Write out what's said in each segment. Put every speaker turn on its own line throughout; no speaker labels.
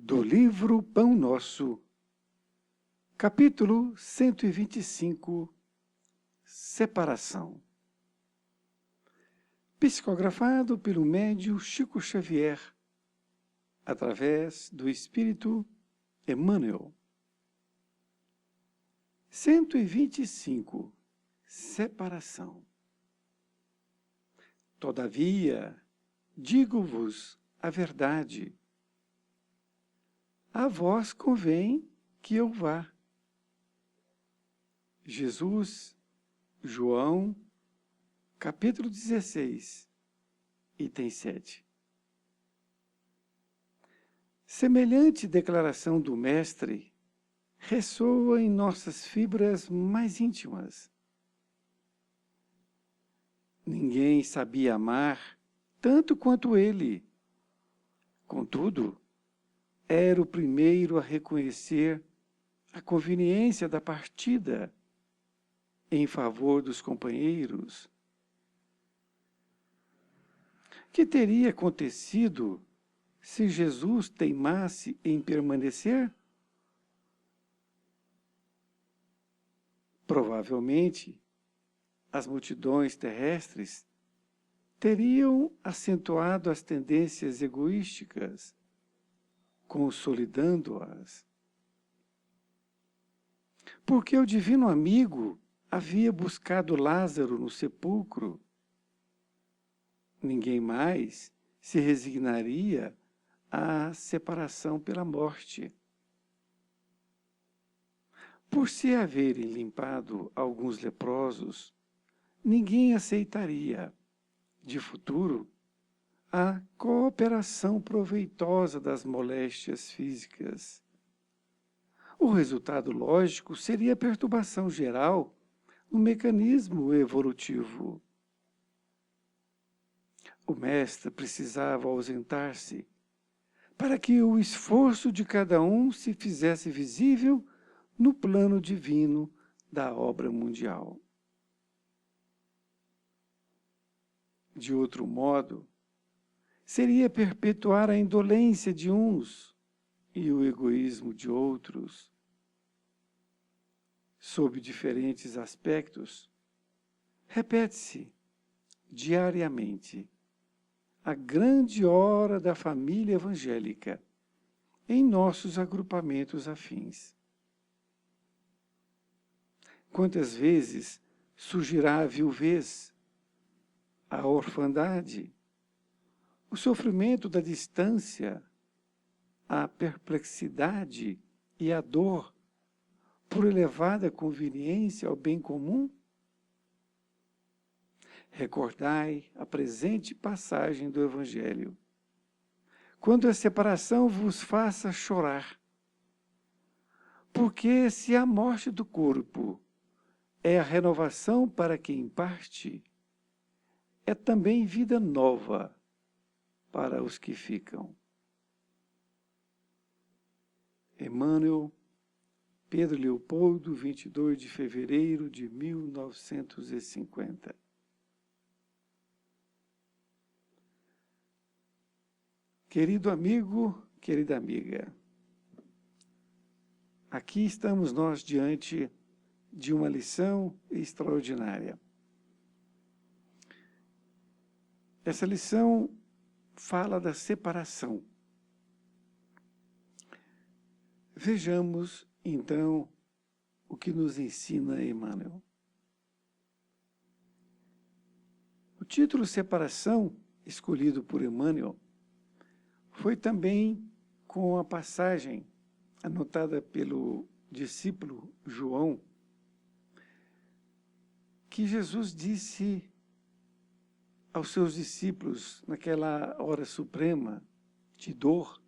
Do livro Pão Nosso, capítulo 125, Separação. Psicografado pelo médium Chico Xavier, através do Espírito Emmanuel. 125. Separação. Todavia, digo-vos a verdade. A vós convém que eu vá. Jesus, João, capítulo 16, item 7. Semelhante declaração do Mestre ressoa em nossas fibras mais íntimas. Ninguém sabia amar tanto quanto ele. Contudo, era o primeiro a reconhecer a conveniência da partida em favor dos companheiros. Que teria acontecido se Jesus teimasse em permanecer? Provavelmente, as multidões terrestres teriam acentuado as tendências egoísticas, consolidando-as. Porque o divino amigo havia buscado Lázaro no sepulcro. Ninguém mais se resignaria à separação pela morte. Por se haverem limpado alguns leprosos, ninguém aceitaria, de futuro, a cooperação proveitosa das moléstias físicas. O resultado lógico seria a perturbação geral no mecanismo evolutivo. O mestre precisava ausentar-se para que o esforço de cada um se fizesse visível no plano divino da obra mundial. De outro modo, seria perpetuar a indolência de uns e o egoísmo de outros. Sob diferentes aspectos, repete-se diariamente a grande hora da família evangélica em nossos agrupamentos afins. Quantas vezes surgirá a viuvez, a orfandade, o sofrimento da distância, a perplexidade e a dor por elevada conveniência ao bem comum? Recordai a presente passagem do Evangelho. Quando a separação vos faça chorar, porque se a morte do corpo é a renovação para quem parte, é também vida nova para os que ficam. Emmanuel, Pedro Leopoldo, 22 de fevereiro de 1950. Querido amigo, querida amiga, aqui estamos nós diante de uma lição extraordinária. Essa lição fala da separação. Vejamos, então, o que nos ensina Emmanuel. O título Separação, escolhido por Emmanuel, foi também com a passagem anotada pelo discípulo João, que Jesus disse aos seus discípulos naquela hora suprema de dor: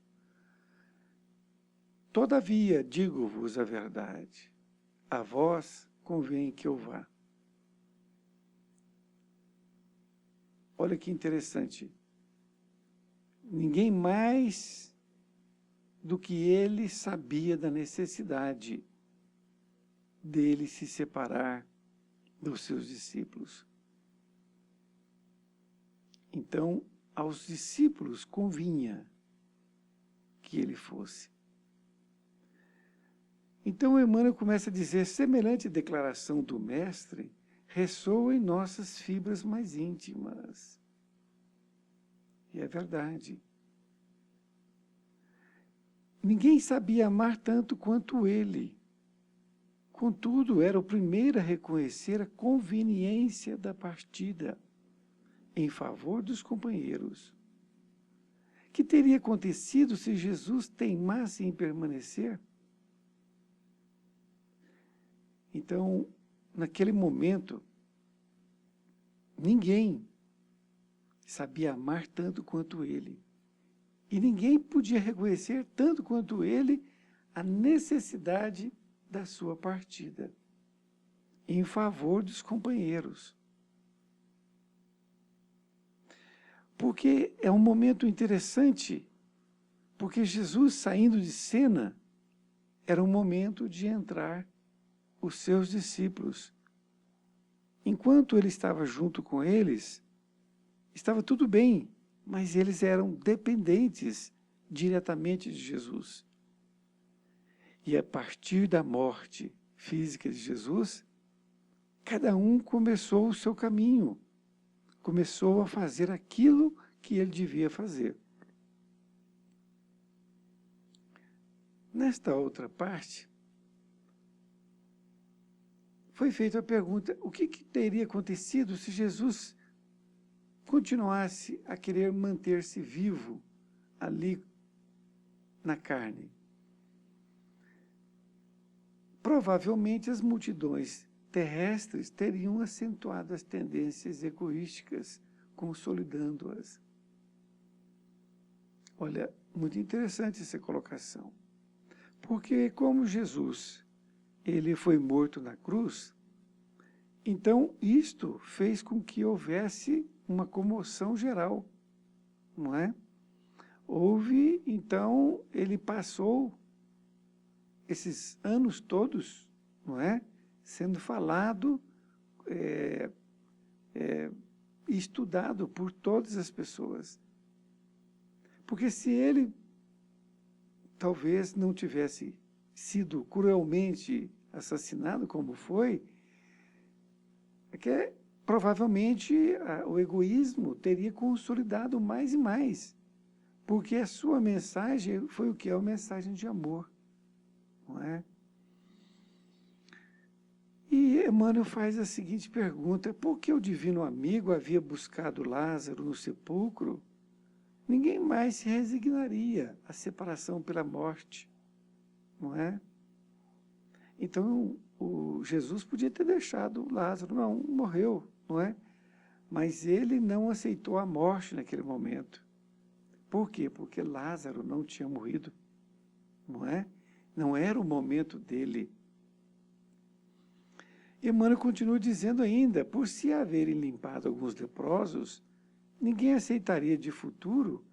todavia digo-vos a verdade, a vós convém que eu vá. Olha que interessante. Ninguém mais do que ele sabia da necessidade dele se separar dos seus discípulos. Então, aos discípulos convinha que ele fosse. Então Emmanuel começa a dizer, semelhante declaração do Mestre ressoa em nossas fibras mais íntimas. E é verdade. Ninguém sabia amar tanto quanto ele. Contudo, era o primeiro a reconhecer a conveniência da partida em favor dos companheiros. Que teria acontecido se Jesus teimasse em permanecer? Então, naquele momento, ninguém sabia amar tanto quanto ele. E ninguém podia reconhecer tanto quanto ele a necessidade da sua partida em favor dos companheiros. Porque é um momento interessante, porque Jesus saindo de cena, era um momento de entrar os seus discípulos. Enquanto ele estava junto com eles, estava tudo bem, mas eles eram dependentes diretamente de Jesus. E a partir da morte física de Jesus, cada um começou o seu caminho, começou a fazer aquilo que ele devia fazer. Nesta outra parte, foi feita a pergunta, o que teria acontecido se Jesus continuasse a querer manter-se vivo ali na carne? Provavelmente as multidões terrestres teriam acentuado as tendências egoísticas, consolidando-as. Olha, muito interessante essa colocação. Porque como Jesus, ele foi morto na cruz, então isto fez com que houvesse uma comoção geral, não é? Houve, então, ele passou esses anos todos, não é? Sendo falado e estudado por todas as pessoas. Porque se ele talvez não tivesse sido cruelmente assassinado como foi, é que provavelmente o egoísmo teria consolidado mais e mais, porque a sua mensagem foi o que é uma mensagem de amor, não é? E Emmanuel faz a seguinte pergunta, por que o divino amigo havia buscado Lázaro no sepulcro? Ninguém mais se resignaria à separação pela morte, não é? Então, Jesus podia ter deixado Lázaro, não, morreu, não é? Mas ele não aceitou a morte naquele momento. Por quê? Porque Lázaro não tinha morrido, não é? Não era o momento dele. Emmanuel continua dizendo ainda, por se haverem limpado alguns leprosos, ninguém aceitaria de futuro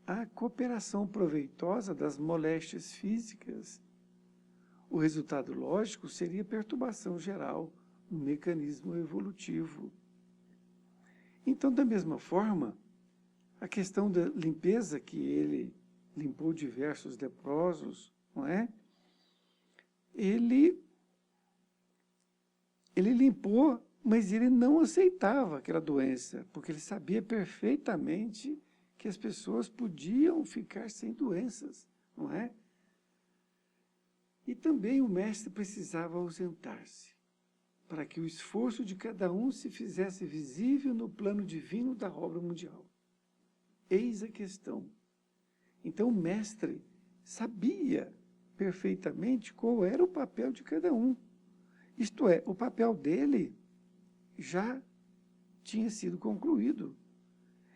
a cooperação proveitosa das moléstias físicas. O resultado lógico seria perturbação geral no mecanismo evolutivo. Então, da mesma forma, a questão da limpeza, que ele limpou diversos leprosos, não é? Ele limpou, mas ele não aceitava aquela doença, porque ele sabia perfeitamente que as pessoas podiam ficar sem doenças, não é? E também o mestre precisava ausentar-se, para que o esforço de cada um se fizesse visível no plano divino da obra mundial. Eis a questão. Então o mestre sabia perfeitamente qual era o papel de cada um. Isto é, o papel dele já tinha sido concluído.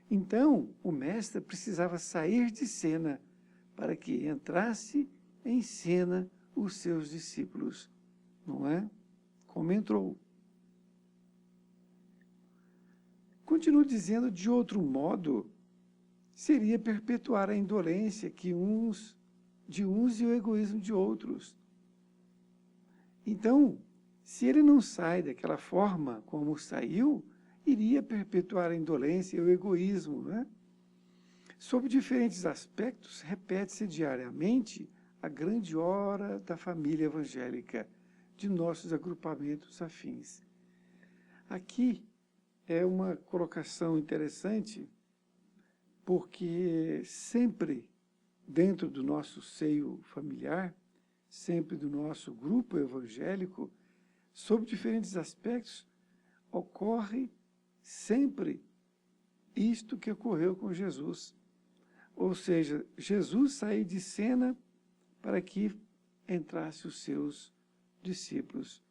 Então, o mestre precisava sair de cena para que entrasse em cena os seus discípulos, não é? Como entrou. Continuo dizendo, de outro modo, seria perpetuar a indolência de uns e o egoísmo de outros. Então, se ele não sai daquela forma como saiu, iria perpetuar a indolência e o egoísmo, né? Sob diferentes aspectos, repete-se diariamente a grande hora da família evangélica, de nossos agrupamentos afins. Aqui é uma colocação interessante, porque sempre dentro do nosso seio familiar, sempre do nosso grupo evangélico, sob diferentes aspectos, ocorre sempre isto que ocorreu com Jesus. Ou seja, Jesus saiu de cena para que entrasse os seus discípulos.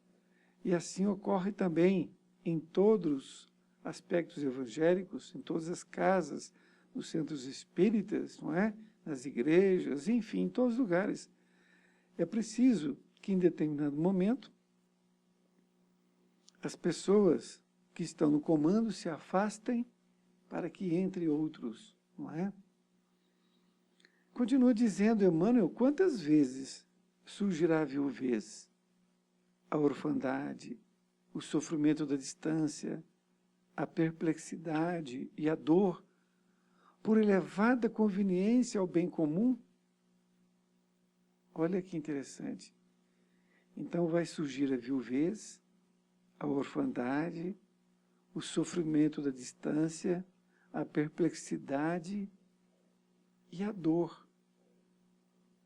E assim ocorre também em todos os aspectos evangélicos, em todas as casas, nos centros espíritas, não é? Nas igrejas, enfim, em todos os lugares. É preciso que em determinado momento as pessoas que estão no comando se afastem para que entre outros, não é? Continua dizendo Emmanuel, quantas vezes surgirá a viuvez, a orfandade, o sofrimento da distância, a perplexidade e a dor, por elevada conveniência ao bem comum? Olha que interessante. Então vai surgir a viuvez, a orfandade, o sofrimento da distância, a perplexidade e a dor,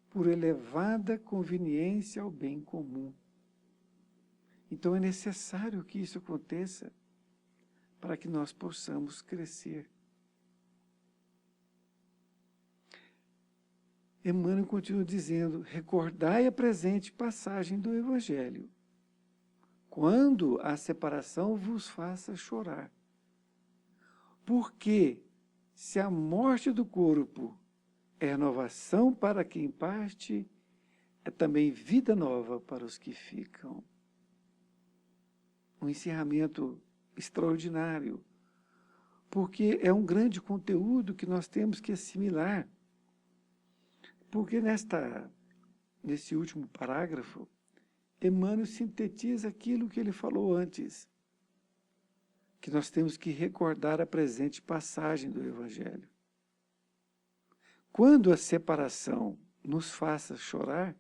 por elevada conveniência ao bem comum. Então é necessário que isso aconteça para que nós possamos crescer. Emmanuel continua dizendo, recordai a presente passagem do Evangelho, quando a separação vos faça chorar. Porque, se a morte do corpo é renovação para quem parte, é também vida nova para os que ficam. Um encerramento extraordinário, porque é um grande conteúdo que nós temos que assimilar. Porque nesse último parágrafo, Emmanuel sintetiza aquilo que ele falou antes, que nós temos que recordar a presente passagem do Evangelho. Quando a separação nos faça chorar,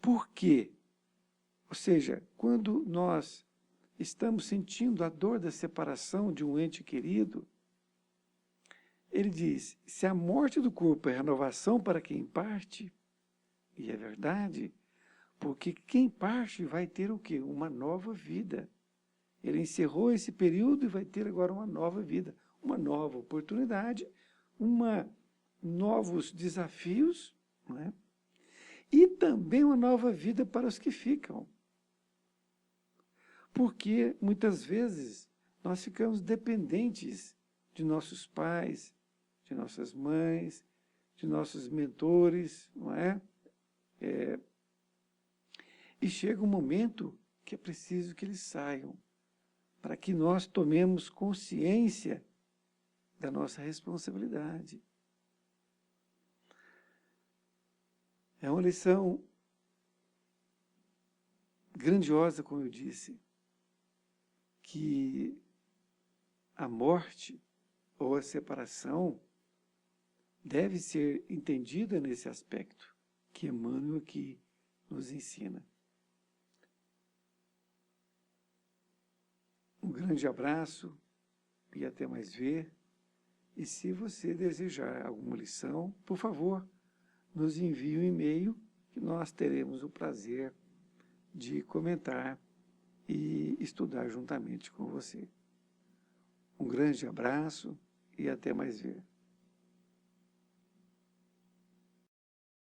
por quê? Ou seja, quando nós estamos sentindo a dor da separação de um ente querido, ele diz, se a morte do corpo é renovação para quem parte, e é verdade, porque quem parte vai ter o quê? Uma nova vida. Ele encerrou esse período e vai ter agora uma nova vida, uma nova oportunidade, novos desafios, não é? E também uma nova vida para os que ficam. Porque, muitas vezes, nós ficamos dependentes de nossos pais, de nossas mães, de nossos mentores, não é? E chega um momento que é preciso que eles saiam, para que nós tomemos consciência da nossa responsabilidade. É uma lição grandiosa, como eu disse, que a morte ou a separação deve ser entendida nesse aspecto que Emmanuel aqui nos ensina. Um grande abraço e até mais ver. E se você desejar alguma lição, por favor, nos envie um e-mail que nós teremos o prazer de comentar e estudar juntamente com você. Um grande abraço e até mais ver.